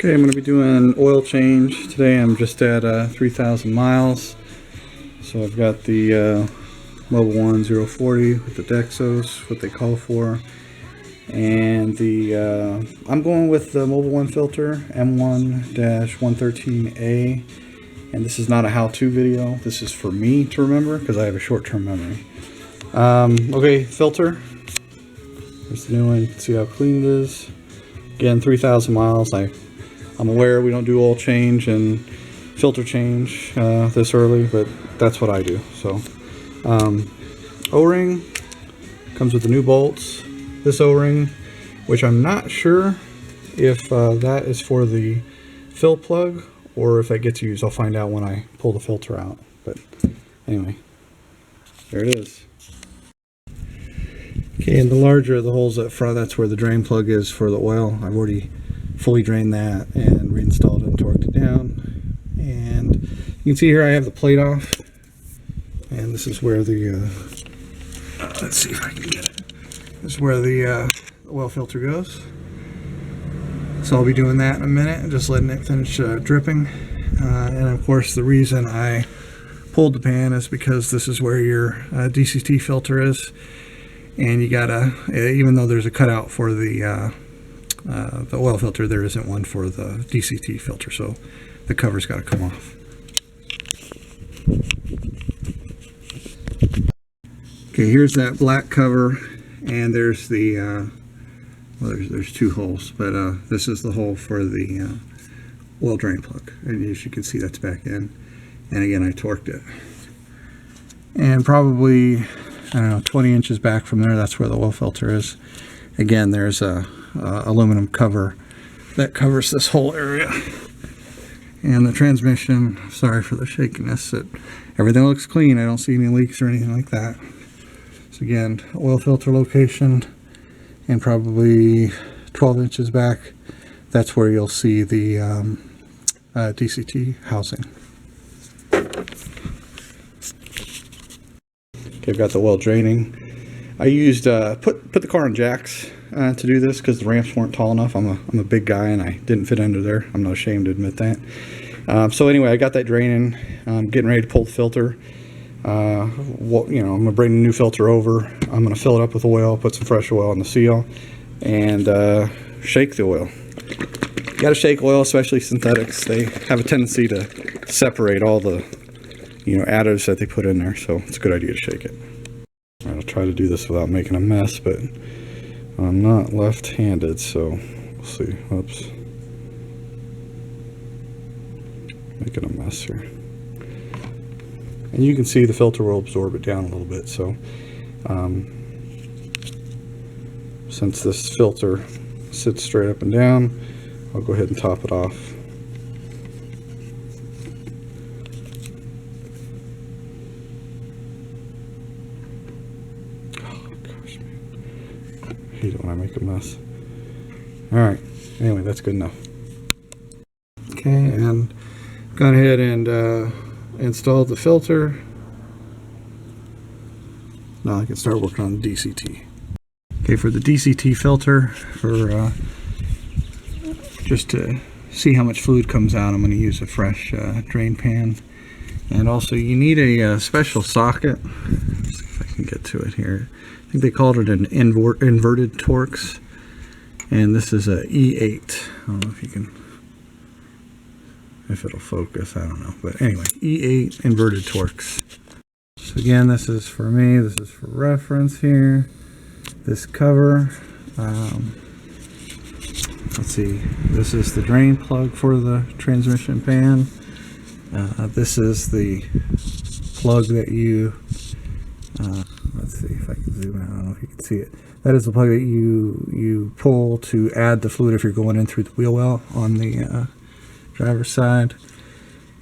Okay, I'm going to be doing an oil change today. I'm just at 3,000 miles. So I've got the Mobil 1 040 with the Dexos, what they call for. And the I'm going with the Mobil 1 filter, M1-113A. And this is not a how-to video. This is for me to remember because I have a short-term memory. Okay, filter. There's the new one. You can see how clean it is. Again, 3,000 miles. I'm aware we don't do oil change and filter change this early, but that's what I do. So, O-ring comes with the new bolts. This O-ring, which I'm not sure if that is for the fill plug or if that gets used. I'll find out when I pull the filter out. But anyway, there it is. Okay, and the larger the holes up front, that's where the drain plug is for the oil. I've already fully drained that and reinstalled it and torqued it down. And you can see here I have the plate off, and this is where the let's see if I can get it. This is where the oil filter goes. So I'll be doing that in a minute and just letting it finish dripping. And of course the reason I pulled the pan is because this is where your DCT filter is, and you gotta, even though there's a cutout for the oil filter, there isn't one for the DCT filter, so the cover's got to come off. Okay, here's that black cover, and there's the well, there's two holes, but this is the hole for the oil drain plug, and as you can see, that's back in. And again, I torqued it, and probably, I don't know, 20 inches back from there, that's where the oil filter is. Again, there's a aluminum cover that covers this whole area. And the transmission, sorry for the shakiness, everything looks clean. I don't see any leaks or anything like that. So again, oil filter location, and probably 12 inches back, that's where you'll see the DCT housing. Okay, I've got the oil draining. I used put the car on jacks to do this because the ramps weren't tall enough. I'm a big guy and I didn't fit under there. I'm not ashamed to admit that. So anyway, I got that draining. I'm getting ready to pull the filter. I'm gonna bring the new filter over. I'm gonna fill it up with oil, put some fresh oil in the seal, and shake the oil. You gotta shake oil, especially synthetics. They have a tendency to separate all the additives that they put in there, so it's a good idea to shake it. All right, I'll try to do this without making a mess, but I'm not left-handed, so we'll see. Oops. Making a mess here. And you can see the filter will absorb it down a little bit, so since this filter sits straight up and down, I'll go ahead and top it off. I hate it when I make a mess. Alright, anyway, that's good enough. Okay, and gone ahead and installed the filter. Now I can start working on the DCT. Okay, for the DCT filter, for just to see how much fluid comes out, I'm going to use a fresh drain pan. And also you need a special socket. Let's see if I can get to it here. I think they called it an inverted Torx, and this is a E8. I don't know if you can, if it'll focus, I don't know, but anyway, E8 inverted Torx. So again, this is for me, this is for reference here. This cover, let's see, this is the drain plug for the transmission pan. This is the plug that you let's see if I can zoom in. I don't know if you can see it. That is the plug that you pull to add the fluid if you're going in through the wheel well on the driver's side.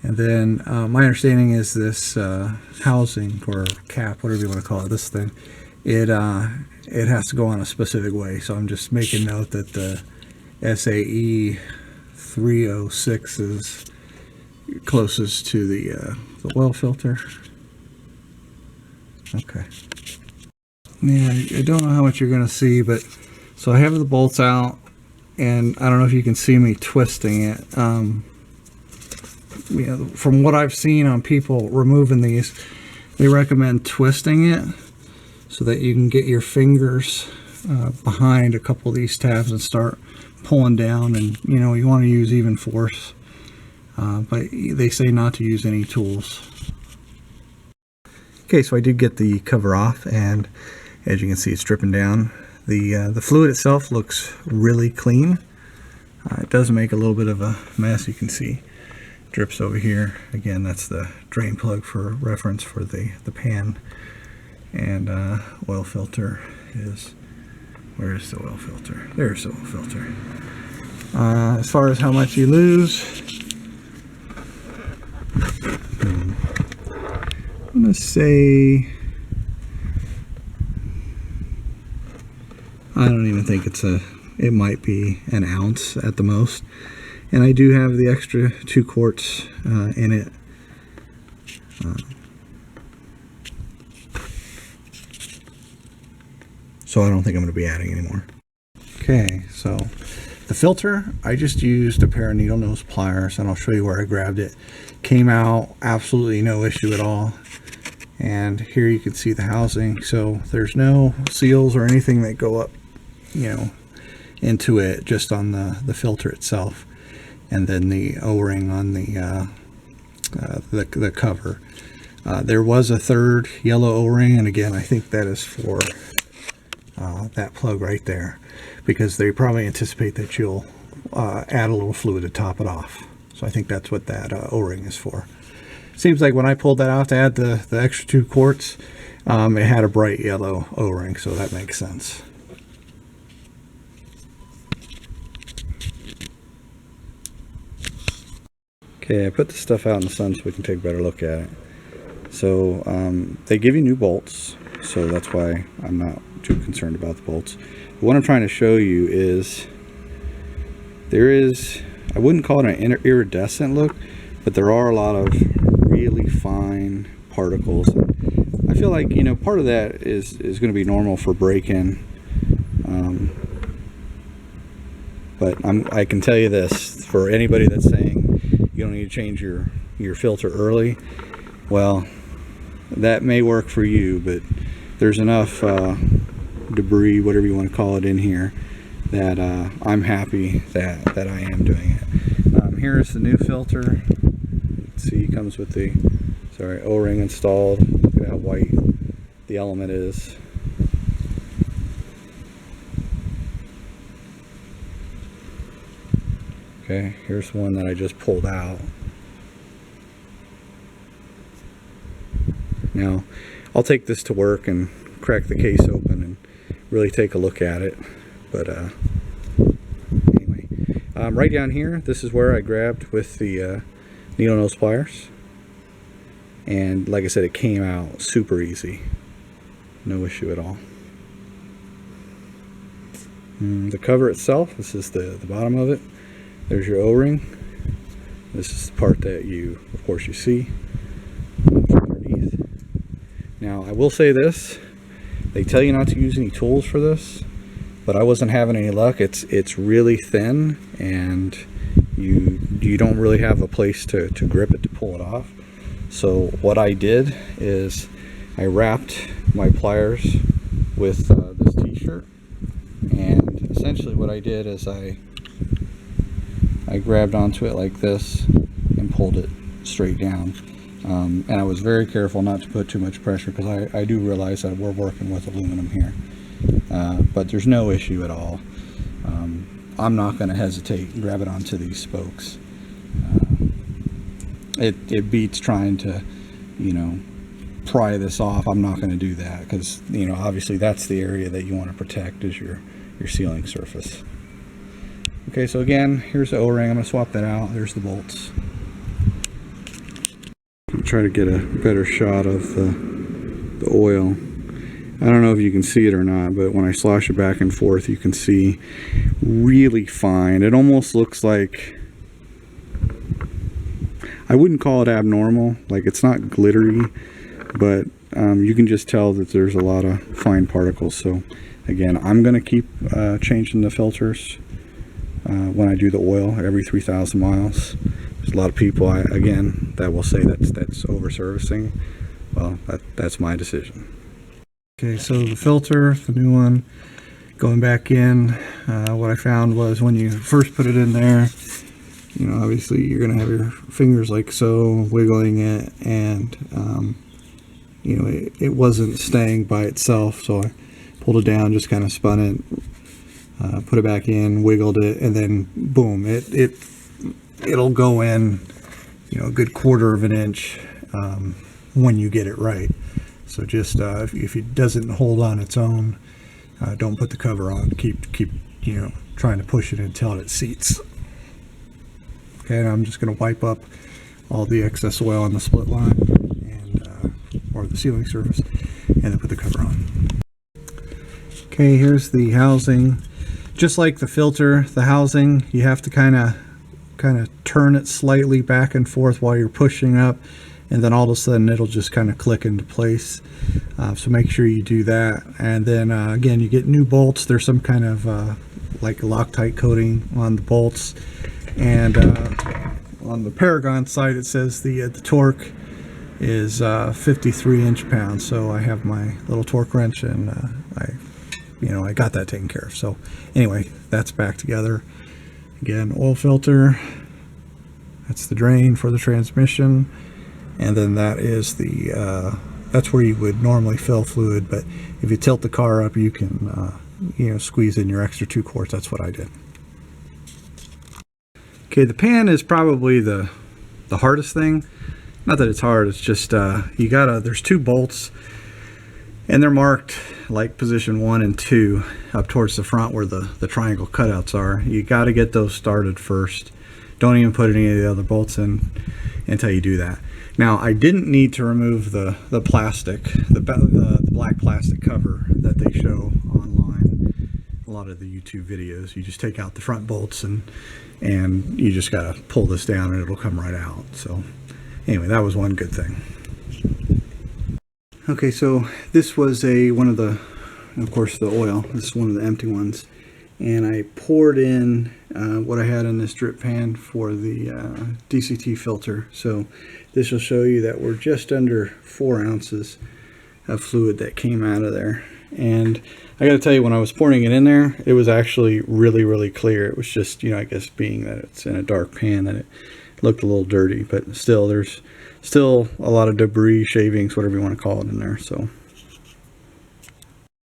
And then my understanding is this housing or cap, whatever you want to call it, this thing, it has to go on a specific way. So I'm just making note that the SAE 306 is closest to the oil filter. Okay. Yeah, I don't know how much you're going to see, but so I have the bolts out, and I don't know if you can see me twisting it. You know, from what I've seen on people removing these, they recommend twisting it so that you can get your fingers behind a couple of these tabs and start pulling down, and you know, you want to use even force, but they say not to use any tools. Okay, so I did get the cover off, and as you can see, it's dripping down. The fluid itself looks really clean. It does make a little bit of a mess. You can see drips over here. Again, that's the drain plug for reference for the pan. And oil filter is, where's the oil filter? There's the oil filter. As far as how much you lose, I'm gonna say, I don't even think it might be an ounce at the most. And I do have the extra 2 quarts in it. So I don't think I'm going to be adding any more. Okay, so the filter, I just used a pair of needle nose pliers, and I'll show you where I grabbed it. Came out absolutely no issue at all. And here you can see the housing. So there's no seals or anything that go up, you know, into it, just on the filter itself, and then the O-ring on the cover. There was a third yellow O-ring, and again, I think that is for that plug right there, because they probably anticipate that you'll add a little fluid to top it off. So I think that's what that O-ring is for. Seems like when I pulled that out to add the extra 2 quarts, it had a bright yellow O-ring, so that makes sense. Okay, I put the stuff out in the sun so we can take a better look at it. So they give you new bolts, so that's why I'm not too concerned about the bolts. But what I'm trying to show you is there is, I wouldn't call it an iridescent look, but there are a lot of really fine particles. I feel like, you know, part of that is going to be normal for break-in. But I can tell you this, for anybody that's saying you don't need to change your filter early, well, that may work for you, but there's enough debris, whatever you want to call it, in here that I'm happy that I am doing it. Here's the new filter. See, it comes with the O-ring installed. Look at how white the element is. Okay, here's one that I just pulled out. Now, I'll take this to work and crack the case open and really take a look at it. But anyway, right down here, this is where I grabbed with the needle nose pliers. And like I said, it came out super easy. No issue at all. The cover itself, this is the bottom of it. There's your O-ring. This is the part that you, of course, you see underneath. Now, I will say this. They tell you not to use any tools for this, but I wasn't having any luck. It's really thin, and you don't really have a place to grip it to pull it off. So what I did is I wrapped my pliers with this t-shirt, and essentially what I did is I grabbed onto it like this and pulled it straight down. And I was very careful not to put too much pressure, because I do realize that we're working with aluminum here. But there's no issue at all. I'm not going to hesitate and grab it onto these spokes. It beats trying to, you know, pry this off. I'm not going to do that, because, you know, obviously that's the area that you want to protect, is your sealing surface. Okay, so again, here's the O-ring. I'm going to swap that out. There's the bolts. I'll try to get a better shot of the oil. I don't know if you can see it or not, but when I slosh it back and forth, you can see really fine. It almost looks like, I wouldn't call it abnormal, like it's not glittery, but you can just tell that there's a lot of fine particles. So again, I'm going to keep changing the filters when I do the oil every 3,000 miles. There's a lot of people, again, that will say that's over servicing. Well, that's my decision. Okay, so the filter, the new one, going back in, what I found was when you first put it in there, you know, obviously you're going to have your fingers like so, wiggling it, and you know, it wasn't staying by itself, so I pulled it down, just kind of spun it, put it back in, wiggled it, and then boom, it'll go in, you know, a good 1/4 of an inch when you get it right. So just if it doesn't hold on its own, don't put the cover on. Keep you know, trying to push it until it seats. Okay, and I'm just going to wipe up all the excess oil on the split line and or the sealing surface, and then put the cover on. Okay, here's the housing. Just like the filter, the housing, you have to kind of turn it slightly back and forth while you're pushing up, and then all of a sudden it'll just kind of click into place. So make sure you do that. And then again, you get new bolts. There's some kind of like Loctite coating on the bolts, and on the Paragon side it says the torque is 53 inch-pounds. So I have my little torque wrench, and I got that taken care of. So anyway, that's back together. Again, oil filter, that's the drain for the transmission, and then that is the that's where you would normally fill fluid, but if you tilt the car up, you can you know, squeeze in your extra 2 quarts. That's what I did. Okay, the pan is probably the hardest thing. Not that it's hard, it's just there's 2 bolts, and they're marked like position 1 and 2 up towards the front where the triangle cutouts are. You got to get those started first. Don't even put any of the other bolts in until you do that. Now, I didn't need to remove the plastic, the black plastic cover that they show online, a lot of the YouTube videos. You just take out the front bolts, and you just got to pull this down and it'll come right out. So anyway, that was one good thing. Okay, so this was of course, the oil. This is one of the empty ones, and I poured in what I had in this drip pan for the DCT filter. So this will show you that we're just under 4 ounces of fluid that came out of there. And I got to tell you, when I was pouring it in there, it was actually really, really clear. It was just, you know, I guess being that it's in a dark pan, that it looked a little dirty, but still, there's still a lot of debris, shavings, whatever you want to call it, in there. So